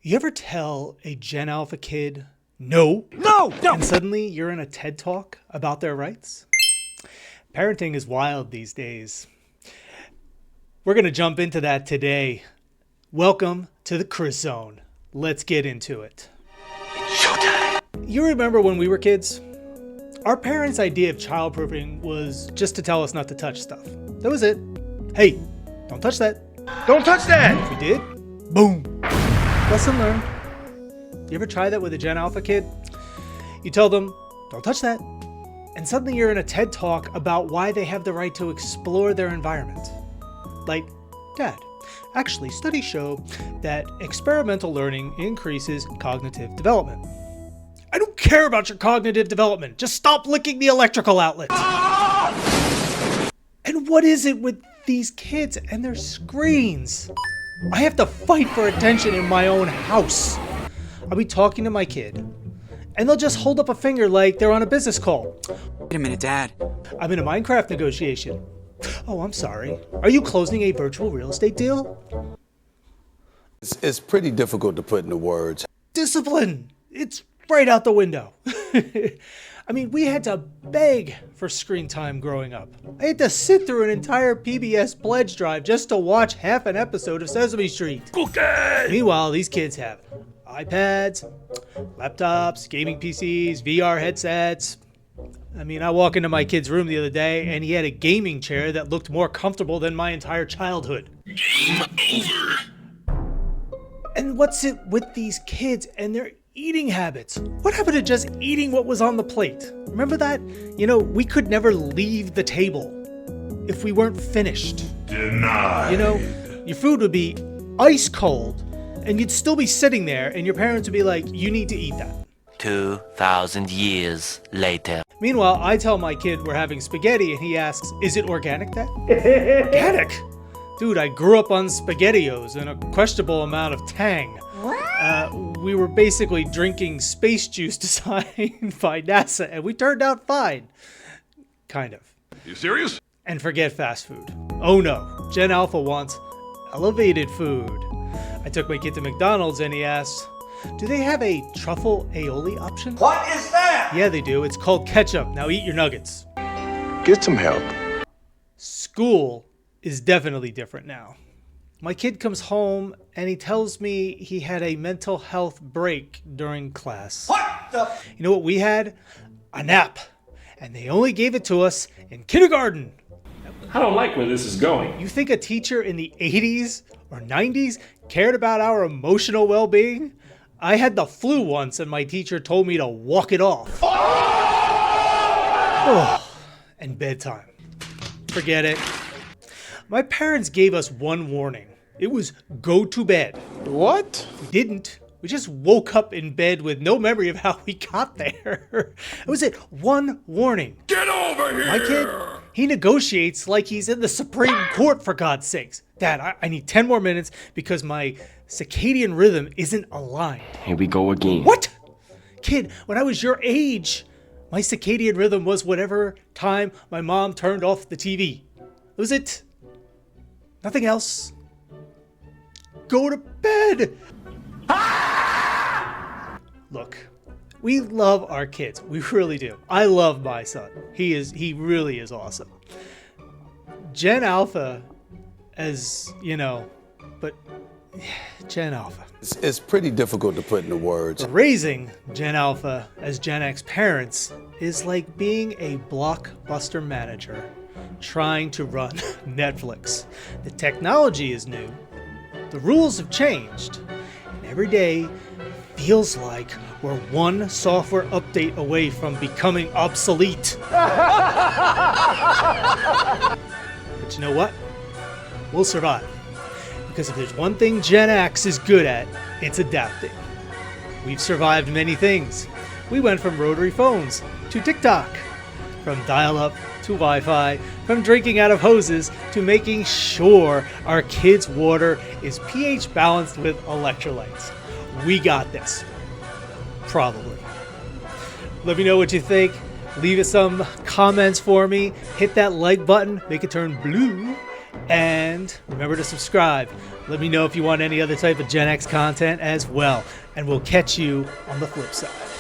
You ever tell a Gen Alpha kid, no, and suddenly you're in a TED Talk about their rights? Parenting is wild these days. We're going to jump into that today. Welcome to the Chris Zone. Let's get into it. It's showtime. You remember when we were kids? Our parents' idea of childproofing was just to tell us not to touch stuff. That was it. Hey, don't touch that. Don't touch that! If we did, boom. Lesson learned. You ever try that with a Gen Alpha kid? You tell them, don't touch that. And suddenly you're in a TED Talk about why they have the right to explore their environment. Like, Dad, actually studies show that experimental learning increases cognitive development. I don't care about your cognitive development. Just stop licking the electrical outlet. And what is it with these kids and their screens? I have to fight for attention in my own house. I'll be talking to my kid, and they'll just hold up a finger like they're on a business call. Wait a minute, Dad. I'm in a Minecraft negotiation. Oh, I'm sorry. Are you closing a virtual real estate deal? It's pretty difficult to put into words. Discipline! It's right out the window. I mean, we had to beg for screen time growing up. I had to sit through an entire PBS pledge drive just to watch half an episode of Sesame Street. Cookie! Meanwhile, these kids have iPads, laptops, gaming PCs, VR headsets. I mean, I walk into my kid's room the other day and he had a gaming chair that looked more comfortable than my entire childhood. Game over. And what's it with these kids and their eating habits? What happened to just eating what was on the plate? Remember that? You know, we could never leave the table if we weren't finished. Denied. You know, your food would be ice cold and you'd still be sitting there and your parents would be like, you need to eat that. 2,000 years later. Meanwhile, I tell my kid we're having spaghetti and he asks, is it organic, Dad? Organic? Dude, I grew up on SpaghettiOs and a questionable amount of tang. We were basically drinking space juice designed by NASA and we turned out fine. Kind of. You serious? And forget fast food. Oh no, Gen Alpha wants elevated food. I took my kid to McDonald's and he asked, do they have a truffle aioli option? What is that? Yeah, they do. It's called ketchup. Now eat your nuggets. Get some help. School is definitely different now. My kid comes home and he tells me he had a mental health break during class. What the? You know what we had? A nap. And they only gave it to us in kindergarten. I don't like where this is going. You think a teacher in the 80s or 90s cared about our emotional well-being? I had the flu once and my teacher told me to walk it off. Oh, and bedtime. Forget it. My parents gave us one warning. It was go to bed. What? We didn't. We just woke up in bed with no memory of how we got there. It was it. One warning. Get over here! My kid, he negotiates like he's in the Supreme Court, for God's sakes. Dad, I need 10 more minutes because my circadian rhythm isn't aligned. Here we go again. What? Kid, when I was your age, my circadian rhythm was whatever time my mom turned off the TV. Was it? Nothing else. Go to bed. Look, we love our kids. We really do. I love my son. He really is awesome. Gen Alpha, as you know, but Gen Alpha. It's pretty difficult to put into words. Raising Gen Alpha as Gen X parents is like being a Blockbuster manager trying to run Netflix. The technology is new, the rules have changed, and every day feels like we're one software update away from becoming obsolete. But you know what? We'll survive. Because if there's one thing Gen X is good at, it's adapting. We've survived many things. We went from rotary phones to TikTok, from dial-up to Wi-Fi, from drinking out of hoses to making sure our kids' water is pH balanced with electrolytes. We got this. Probably. Let me know what you think. Leave us some comments for me. Hit that like button, make it turn blue. And remember to subscribe. Let me know if you want any other type of Gen X content as well. And we'll catch you on the flip side.